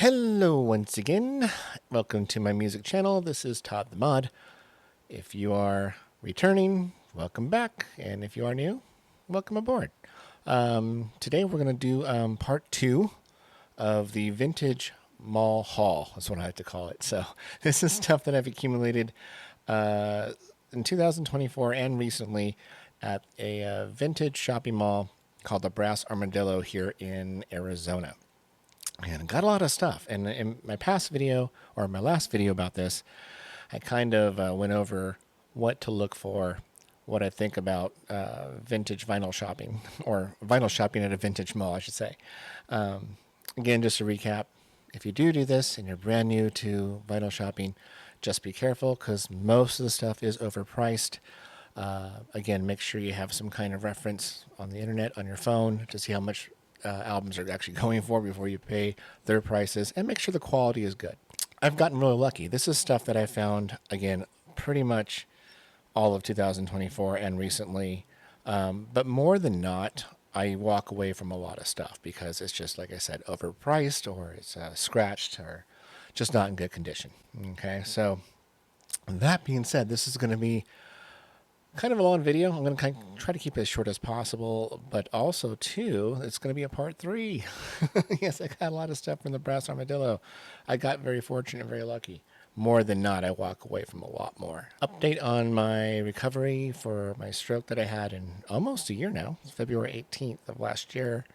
Hello once again. Welcome to my music channel. This is Todd the Mod. If you are returning, welcome back. And if you are new, welcome aboard. Today we're going to do part 2 of the Vintage Mall Haul. That's what I like to call it. So this is stuff that I've accumulated in 2024 and recently at a vintage shopping mall called the Brass Armadillo here in Arizona. And got a lot of stuff. And in my past video, or my last video about this, I kind of went over what to look for, what I think about vintage vinyl shopping, or vinyl shopping at a vintage mall, I should say. Again, just to recap, if you do this and you're brand new to vinyl shopping, just be careful because most of the stuff is overpriced. Again, make sure you have some kind of reference on the internet, on your phone, to see how much albums are actually going for before you pay their prices, and make sure the quality is good. I've gotten really lucky. This is stuff that I found, again, pretty much all of 2024 and recently. But more than not, I walk away from a lot of stuff because it's just, like I said, overpriced, or it's scratched, or just not in good condition. Okay, so that being said, this is going to be kind of a long video. I'm going to try to keep it as short as possible, but also, too, it's going to be a part 3. Yes, I got a lot of stuff from the Brass Armadillo. I got very fortunate, very lucky. More than not, I walk away from a lot more. Update on my recovery for my stroke that I had in almost a year now. It's February 18th of last year.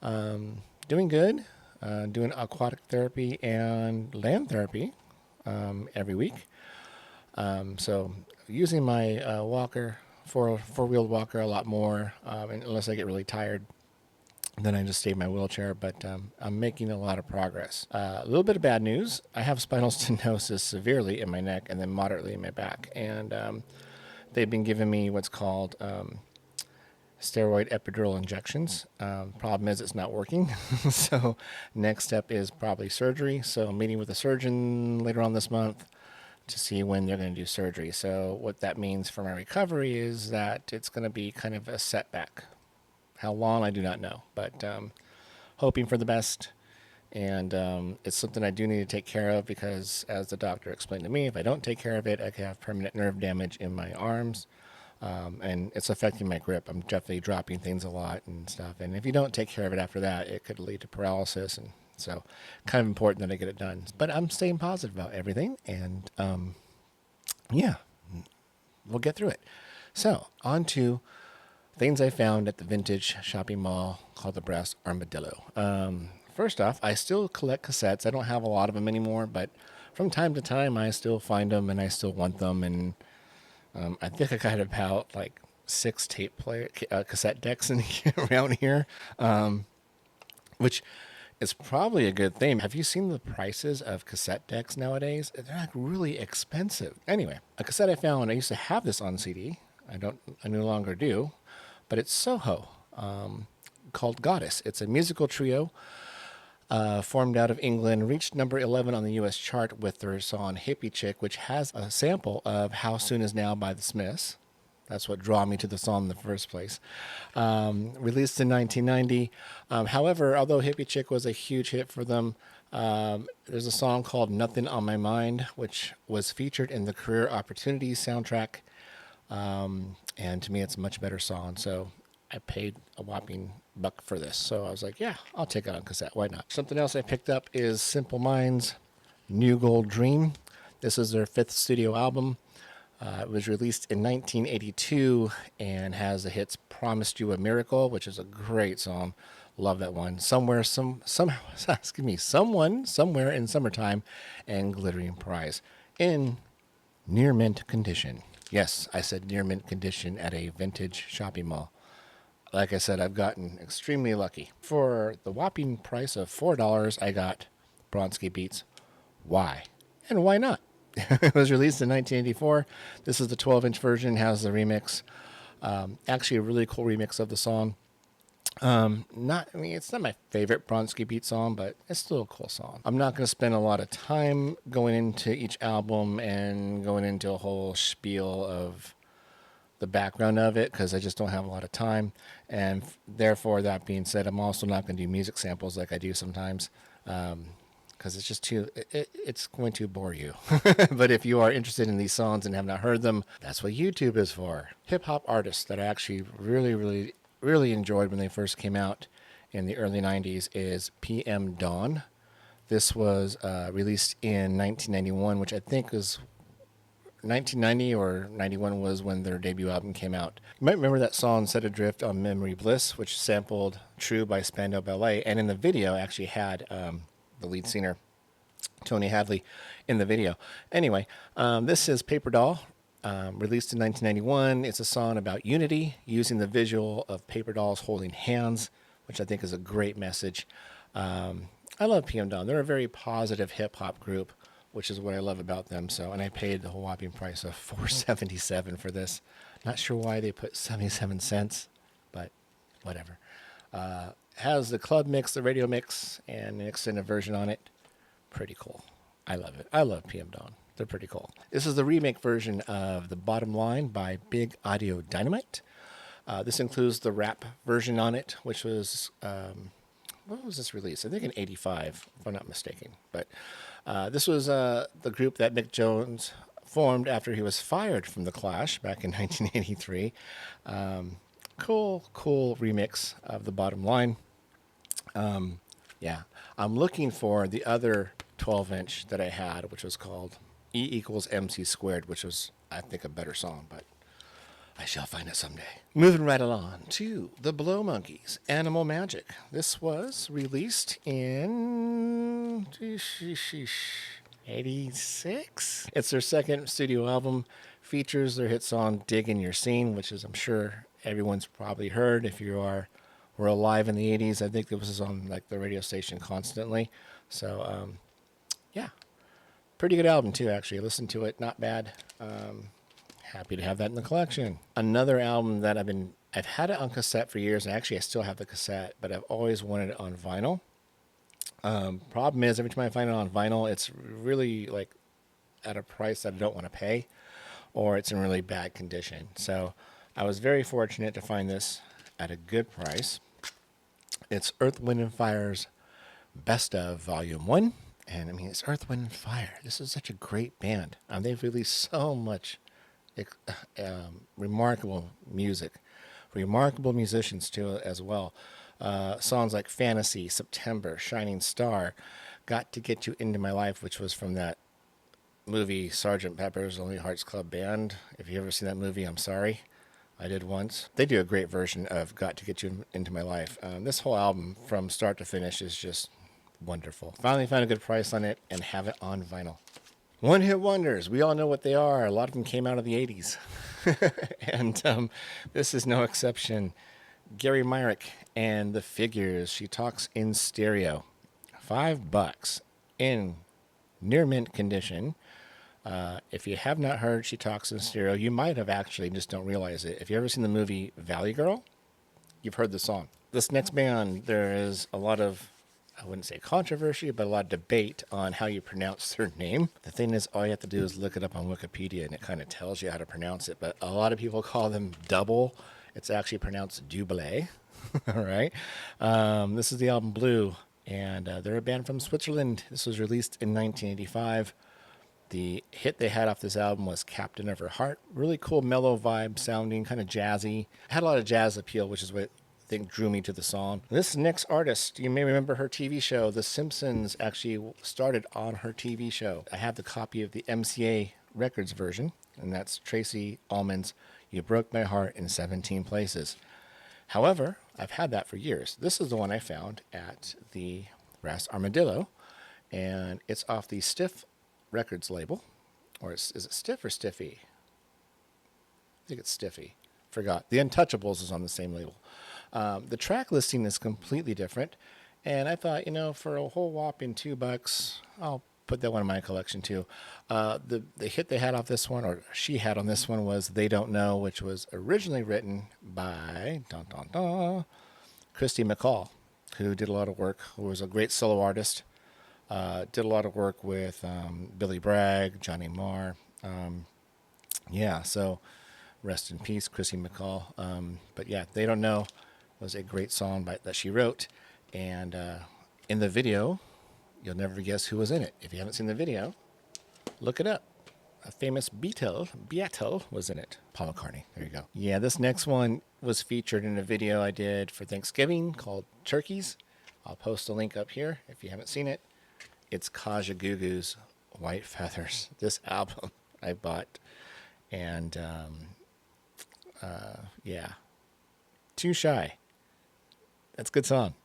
Doing good. Doing aquatic therapy and land therapy every week. So using my walker, four-wheeled walker, a lot more, unless I get really tired, then I just stay in my wheelchair. But I'm making a lot of progress. A little bit of bad news: I have spinal stenosis severely in my neck and then moderately in my back, and they've been giving me what's called steroid epidural injections. Problem is, it's not working. So next step is probably surgery. So I'm meeting with a surgeon later on this month to see when they're going to do surgery. So what that means for my recovery is that it's going to be kind of a setback. How long, I do not know, but hoping for the best. And it's something I do need to take care of because, as the doctor explained to me, if I don't take care of it, I could have permanent nerve damage in my arms. And it's affecting my grip. I'm definitely dropping things a lot and stuff. And if you don't take care of it after that, it could lead to paralysis. And so kind of important that I get it done. But I'm staying positive about everything. And yeah, we'll get through it. So on to things I found at the vintage shopping mall called the Brass Armadillo. First off, I still collect cassettes. I don't have a lot of them anymore, but from time to time I still find them and I still want them. And I think I got about like 6 tape player cassette decks around here, which is probably a good thing. Have you seen the prices of cassette decks nowadays? They're like really expensive. Anyway, a cassette I found, I used to have this on CD. I no longer do, but it's Soho, called Goddess. It's a musical trio formed out of England, reached number 11 on the U.S. chart with their song Hippie Chick, which has a sample of How Soon Is Now by the Smiths. That's what drew me to the song in the first place. Released in 1990. However, although Hippie Chick was a huge hit for them, there's a song called Nothing on My Mind, which was featured in the Career Opportunities soundtrack. And to me, it's a much better song. So I paid a whopping $1 for this. So I was like, yeah, I'll take it on cassette. Why not? Something else I picked up is Simple Minds' New Gold Dream. This is their 5th studio album. It was released in 1982 and has the hits Promised You a Miracle, which is a great song. Love that one. Someone, Somewhere in Summertime, and Glittering Prize in near mint condition. Yes, I said near mint condition at a vintage shopping mall. Like I said, I've gotten extremely lucky. For the whopping price of $4, I got Bronski Beat's Why? And Why Not? It was released in 1984. This is the 12-inch version, has the remix. Actually, a really cool remix of the song. It's not my favorite Bronski Beat song, but it's still a cool song. I'm not going to spend a lot of time going into each album and going into a whole spiel of the background of it because I just don't have a lot of time. And therefore, that being said, I'm also not going to do music samples like I do sometimes. because it's just it's going to bore you. But if you are interested in these songs and have not heard them, that's what YouTube is for. Hip hop artists that I actually really enjoyed when they first came out in the early 90s is PM Dawn. This was released in 1991, which I think was 1990 or 91 was when their debut album came out. You might remember that song Set Adrift on Memory Bliss, which sampled True by Spandau Ballet, and in the video actually had the lead singer Tony Hadley in the video. Anyway, this is Paper Doll, released in 1991. It's a song about unity using the visual of paper dolls holding hands, which I think is a great message. I love PM Dawn. They're a very positive hip hop group, which is what I love about them. So, and I paid the whole whopping price of $4.77 for this. Not sure why they put 77 cents, but whatever. Has the club mix, the radio mix, and an extended version on it. Pretty cool. I love it. I love PM Dawn. They're pretty cool. This is the remake version of The Bottom Line by Big Audio Dynamite. This includes the rap version on it, which was, when was this released? I think in 85, if I'm not mistaken. But this was the group that Mick Jones formed after he was fired from The Clash back in 1983. Cool remix of The Bottom Line. Yeah, I'm looking for the other 12-inch that I had, which was called E equals MC squared, which was, I think, a better song, but I shall find it someday. Moving right along to the Blow Monkeys, Animal Magic. This was released in 86. It's their second studio album. Features their hit song Dig in Your Scene, which is, I'm sure everyone's probably heard if you were alive in the 80s. I think this was on like the radio station constantly. So yeah, pretty good album too, actually. I listened to it, not bad. Happy to have that in the collection. Another album that I've had it on cassette for years, and actually I still have the cassette, but I've always wanted it on vinyl. Problem is, every time I find it on vinyl, it's really like at a price that I don't want to pay, or it's in really bad condition. So I was very fortunate to find this at a good price. It's Earth, Wind & Fire's Best Of Volume 1. And I mean, it's Earth, Wind & Fire. This is such a great band. They've released so much remarkable music, remarkable musicians too as well. Songs like Fantasy, September, Shining Star, Got to Get You Into My Life, which was from that movie Sgt. Pepper's Lonely Hearts Club Band. If you've ever seen that movie, I'm sorry. I did once. They do a great version of Got to Get You Into My Life. This whole album from start to finish is just wonderful. Finally found a good price on it and have it on vinyl. One-hit wonders. We all know what they are. A lot of them came out of the 80s. And this is no exception. Gary Myrick and the Figures. She Talks in Stereo. $5 in near mint condition. If you have not heard She Talks in Stereo, you might have actually, just don't realize it. If you've ever seen the movie Valley Girl, you've heard the song. This next band, there is a lot of, I wouldn't say controversy, but a lot of debate on how you pronounce their name. The thing is, all you have to do is look it up on Wikipedia, and it kind of tells you how to pronounce it. But a lot of people call them Double. It's actually pronounced Double. All right. This is the album Blue, and they're a band from Switzerland. This was released in 1985. The hit they had off this album was Captain of Her Heart. Really cool, mellow vibe sounding, kind of jazzy. Had a lot of jazz appeal, which is what I think drew me to the song. This next artist, you may remember her TV show, The Simpsons, actually started on her TV show. I have the copy of the MCA Records version, and that's Tracey Ullman's You Broke My Heart in 17 Places. However, I've had that for years. This is the one I found at the Ras Armadillo, and it's off the Stiff Records label. Or is it Stiff or Stiffy? I think it's Stiffy. Forgot. The Untouchables is on the same label. The track listing is completely different, and I thought, for a whole whopping $2, I'll put that one in my collection too. The hit they had off this one, or she had on this one, was They Don't Know, which was originally written by Christy McCall, who did a lot of work, who was a great solo artist. Did a lot of work with Billy Bragg, Johnny Marr. So rest in peace, Chrissy McCall. But yeah, They Don't Know was a great song that she wrote. And in the video, You'll never guess who was in it. If you haven't seen the video, look it up. A famous Beatle was in it. Paul McCartney. There you go. Yeah, this next one was featured in a video I did for Thanksgiving called Turkeys. I'll post a link up here if you haven't seen it. It's Kajagoogoo's White Feathers. This album I bought. And, yeah. Too Shy. That's a good song.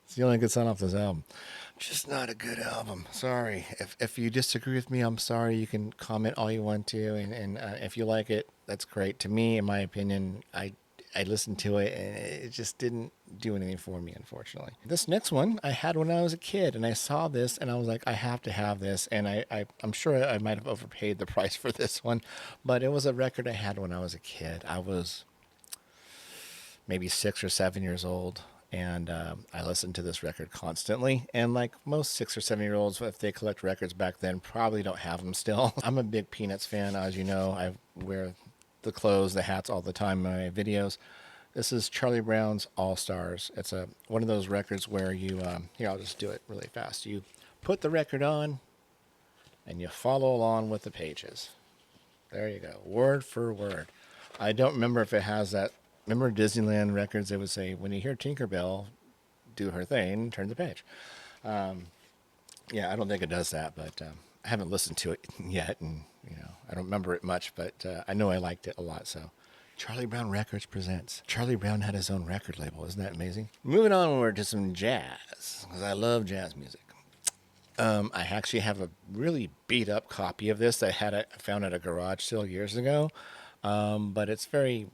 It's the only good song off this album. Just not a good album. Sorry. If you disagree with me, I'm sorry. You can comment all you want to, and if you like it, that's great. To me, in my opinion, I listened to it, and it just didn't do anything for me, unfortunately. This next one I had when I was a kid, and I saw this, and I was like, I have to have this, and I'm sure I might have overpaid the price for this one, but it was a record I had when I was a kid. I was maybe 6 or 7 years old. And I listened to this record constantly. And like most 6 or 7-year-olds, if they collect records back then, probably don't have them still. I'm a big Peanuts fan, as you know. I wear the clothes, the hats all the time in my videos. This is Charlie Brown's All Stars. It's one of those records where you, here, I'll just do it really fast. You put the record on and you follow along with the pages. There you go, word for word. I don't remember if it has that. Remember Disneyland records, they would say, when you hear Tinkerbell do her thing, turn the page. Yeah, I don't think it does that, but I haven't listened to it yet, and I don't remember it much, but I know I liked it a lot. So Charlie Brown Records presents. Charlie Brown had his own record label. Isn't that amazing? Moving on to some jazz, because I love jazz music. I actually have a really beat up copy of this that I found at a garage sale years ago, but it's very...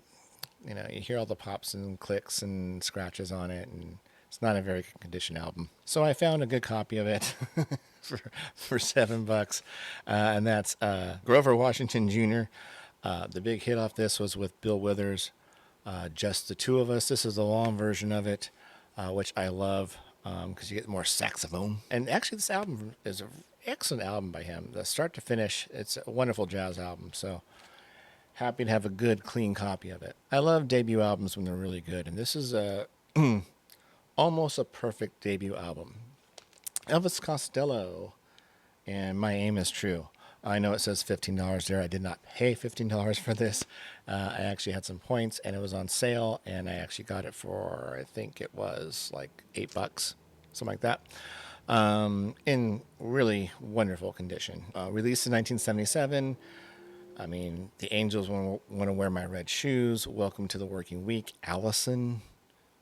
you hear all the pops and clicks and scratches on it, and it's not a very good condition album. So I found a good copy of it for $7, and that's Grover Washington Jr. The big hit off this was with Bill Withers, Just the Two of Us. This is the long version of it, which I love because you get more saxophone. And actually, this album is an excellent album by him. The start to finish, it's a wonderful jazz album. So happy to have a good, clean copy of it. I love debut albums when they're really good, and this is almost a perfect debut album. Elvis Costello, and My Aim Is True. I know it says $15 there. I did not pay $15 for this. I actually had some points, and it was on sale, and I actually got it for, I think it was like $8, something like that. In really wonderful condition. Released in 1977. I mean, The Angels Want to Wear My Red Shoes, Welcome to the Working Week, Allison,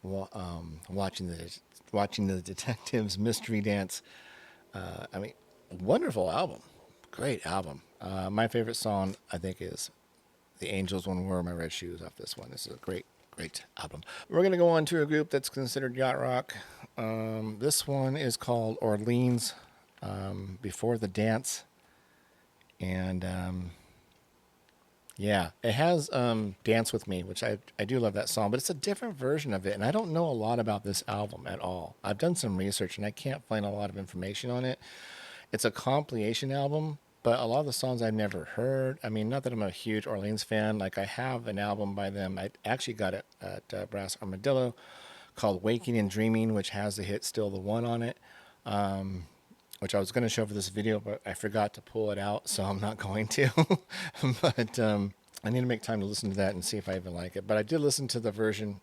watching the Detectives, Mystery Dance. I mean, wonderful album, great album. My favorite song, I think, is The Angels Want to Wear My Red Shoes off this one. This is a great album. We're going to go on to a group that's considered yacht rock. This one is called Orleans, Before the Dance, and... yeah, it has Dance With Me, which I do love that song, but it's a different version of it, and I don't know a lot about this album at all. I've done some research, and I can't find a lot of information on it. It's a compilation album, but a lot of the songs I've never heard. I mean, not that I'm a huge Orleans fan. Like, I have an album by them. I actually got it at Brass Armadillo called Waking and Dreaming, which has the hit Still the One on it. Which I was going to show for this video, but I forgot to pull it out, so I'm not going to. But I need to make time to listen to that and see if I even like it. But I did listen to the version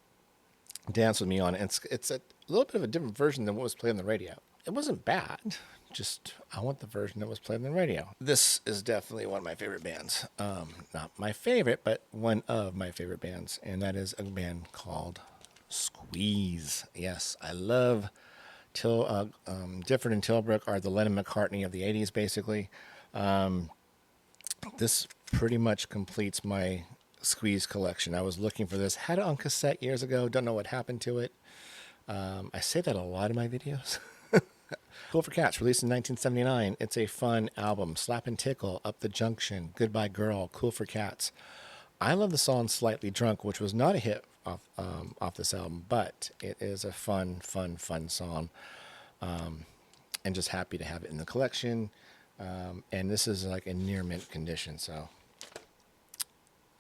Dance With Me on it. It's a little bit of a different version than what was played on the radio. It wasn't bad, just I want the version that was played on the radio. This is definitely one of my favorite bands. Not my favorite, but one of my favorite bands, and that is a band called Squeeze. Yes, I love... Difford and Tilbrook are the Lennon McCartney of the 80s, basically. This pretty much completes my Squeeze collection. I was looking for this. Had it on cassette years ago. Don't know what happened to it. I say that a lot in my videos. Cool for Cats, released in 1979. It's a fun album. Slap and Tickle, Up the Junction, Goodbye Girl, Cool for Cats. I love the song Slightly Drunk, which was not a hit off this album, but it is a fun song, and just happy to have it in the collection. And this is like in near mint condition, so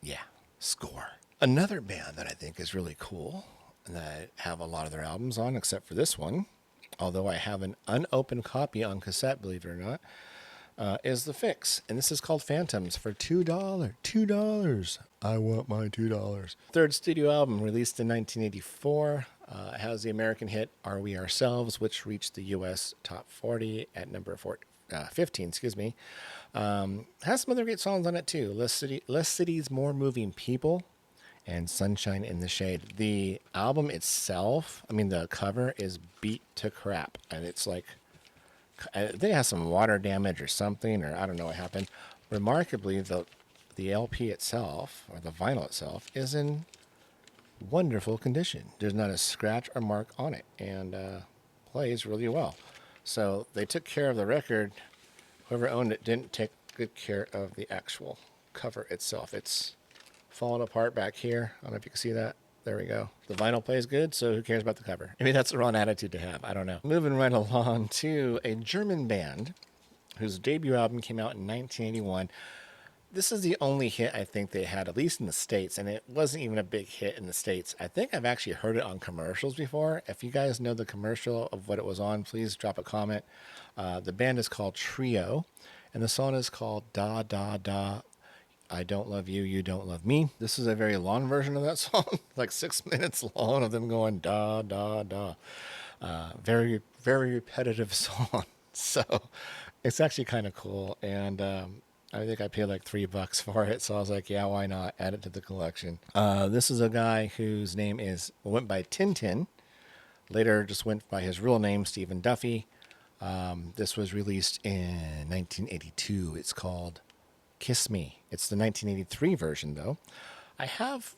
yeah, score. Another band that I think is really cool, and that I have a lot of their albums on, except for this one, although I have an unopened copy on cassette, believe it or not, is the Fixx. And this is called Phantoms for $2. $2. I want my $2. Third studio album released in 1984. It has the American hit Are We Ourselves, which reached the U.S. top 40 at number 15, excuse me. Has some other great songs on it too. Less Cities, More Moving People, and Sunshine in the Shade. The album itself, I mean the cover, is beat to crap. And it's like, I think it has some water damage or something, or I don't know what happened. Remarkably, the LP itself, or the vinyl itself, is in wonderful condition. There's not a scratch or mark on it, and plays really well. So they took care of the record. Whoever owned it didn't take good care of the actual cover itself. It's falling apart back here. I don't know if you can see that. There we go. The vinyl plays good, so who cares about the cover? I mean, that's the wrong attitude to have. I don't know. Moving right along to a German band whose debut album came out in 1981. This is the only hit I think they had, at least in the States, and it wasn't even a big hit in the States. I think I've actually heard it on commercials before. If you guys know the commercial of what it was on, please drop a comment. The band is called Trio, and the song is called Da Da Da. I Don't Love You, You Don't Love Me. This is a very long version of that song, like 6 minutes long of them going da, da, da. Very, very repetitive song. So it's actually kind of cool. And I think I paid like $3 for it. So I was like, yeah, why not? Add it to the collection. This is a guy whose name went by Tintin. Later just went by his real name, Stephen Duffy. This was released in 1982. It's called Kiss Me. It's the 1983 version though. I have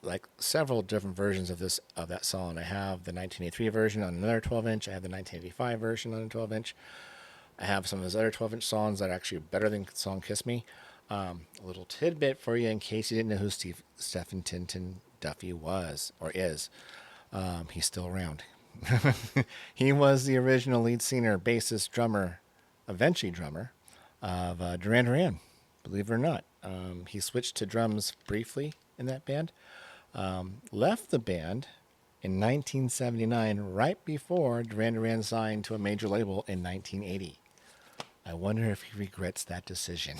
like several different versions of that song. I have the 1983 version on another 12-inch. I have the 1985 version on a 12-inch. I have some of his other 12-inch songs that are actually better than the song Kiss Me. A little tidbit for you in case you didn't know who Stephen Tintin Duffy was or is. He's still around. He was the original lead singer, bassist, drummer, eventually drummer of Duran Duran. Believe it or not. He switched to drums briefly in that band. Left the band in 1979, right before Duran Duran signed to a major label in 1980. I wonder if he regrets that decision.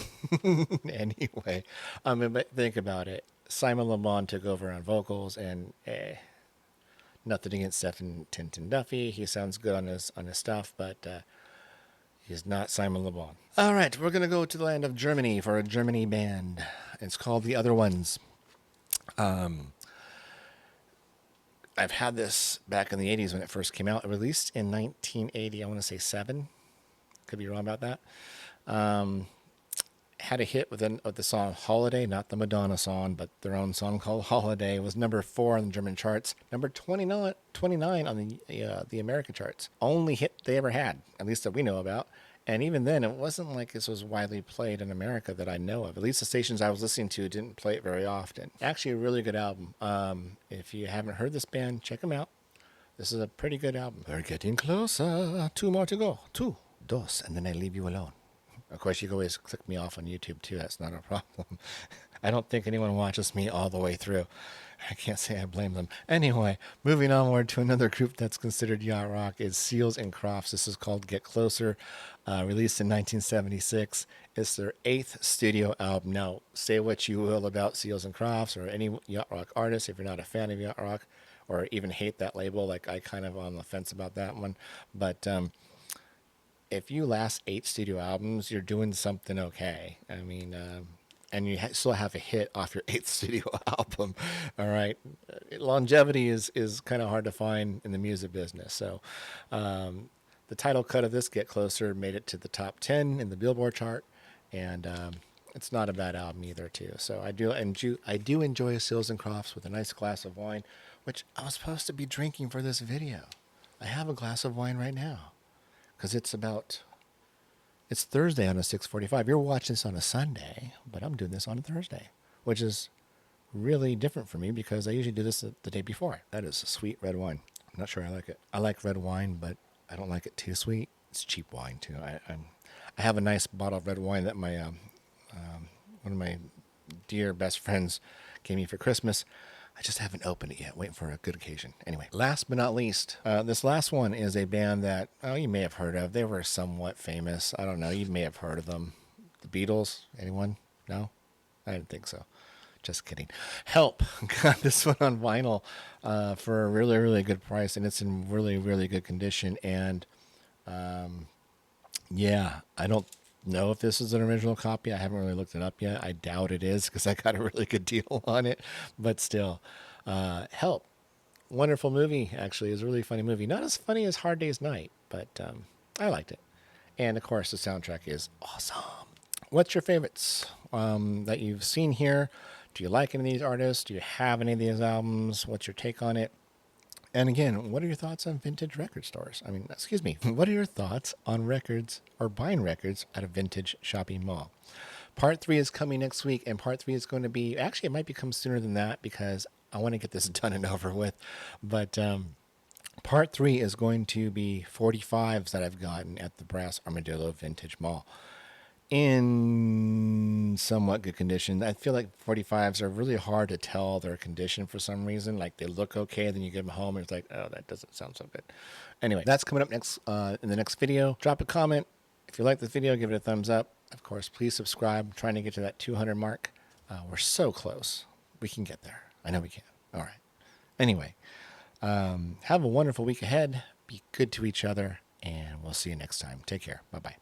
Anyway, but think about it. Simon Le Bon took over on vocals, and nothing against Stephen Tintin Duffy. He sounds good on his stuff, but he's not Simon Le Bon. All right, we're going to go to the land of Germany for a Germany band. It's called The Other Ones. I've had this back in the 80s when it first came out. It released in 1980, I want to say 7. Could be wrong about that. Had a hit with the song Holiday, not the Madonna song, but their own song called Holiday. It was number 4 on the German charts, number 29 on the American charts. Only hit they ever had, at least that we know about. And even then, it wasn't like this was widely played in America that I know of. At least the stations I was listening to didn't play it very often. Actually, a really good album. If you haven't heard this band, check them out. This is a pretty good album. We're getting closer. 2 more to go. 2, 2, and then I leave you alone. Of course, you can always click me off on YouTube, too. That's not a problem. I don't think anyone watches me all the way through. I can't say I blame them. Anyway, moving onward to another group that's considered yacht rock is Seals and Crofts. This is called Get Closer, released in 1976. It's their 8th studio album. Now, say what you will about Seals and Crofts or any yacht rock artist. If you're not a fan of yacht rock or even hate that label, like I kind of on the fence about that one. But if you last 8 studio albums, you're doing something okay. I mean, and you still have a hit off your 8th studio album. All right. Longevity is kind of hard to find in the music business. So the title cut of this, Get Closer, made it to the top 10 in the Billboard chart. And it's not a bad album either, too. So I do enjoy Seals and Crofts with a nice glass of wine, which I was supposed to be drinking for this video. I have a glass of wine right now because it's Thursday on a 6:45. You're watching this on a Sunday, but I'm doing this on a Thursday, which is really different for me because I usually do this the day before. That is a sweet red wine. I'm not sure I like it. I like red wine, but I don't like it too sweet. It's cheap wine too. I have a nice bottle of red wine that my one of my dear best friends gave me for Christmas. I just haven't opened it yet, waiting for a good occasion. Anyway, last but not least, this last one is a band that, oh, you may have heard of. They were somewhat famous. I don't know. You may have heard of them. The Beatles? Anyone? No? I didn't think so. Just kidding. Help. Got this one on vinyl for a really, really good price, and it's in really, really good condition. And yeah, I don't know if this is an original copy. I haven't really looked it up yet. I doubt it is because I got a really good deal on it. But still, Help. Wonderful movie, actually. It's a really funny movie. Not as funny as Hard Day's Night, but I liked it. And of course, the soundtrack is awesome. What's your favorites that you've seen here? Do you like any of these artists? Do you have any of these albums? What's your take on it? And again, what are your thoughts on vintage record stores? I mean, excuse me, what are your thoughts on records or buying records at a vintage shopping mall? Part 3 is coming next week, and part 3 is going to be, actually, it might become sooner than that because I want to get this done and over with. But part 3 is going to be 45s that I've gotten at the Brass Armadillo Vintage Mall in somewhat good condition. I feel like 45s are really hard to tell their condition for some reason. Like they look okay, then you get them home and it's like, oh, that doesn't sound so good. Anyway, that's coming up next in the next video. Drop a comment. If you like this video, give it a thumbs up. Of course, please subscribe. I'm trying to get to that 200 mark. We're so close. We can get there. I know we can. All right. Anyway, have a wonderful week ahead. Be good to each other, and we'll see you next time. Take care. Bye-bye.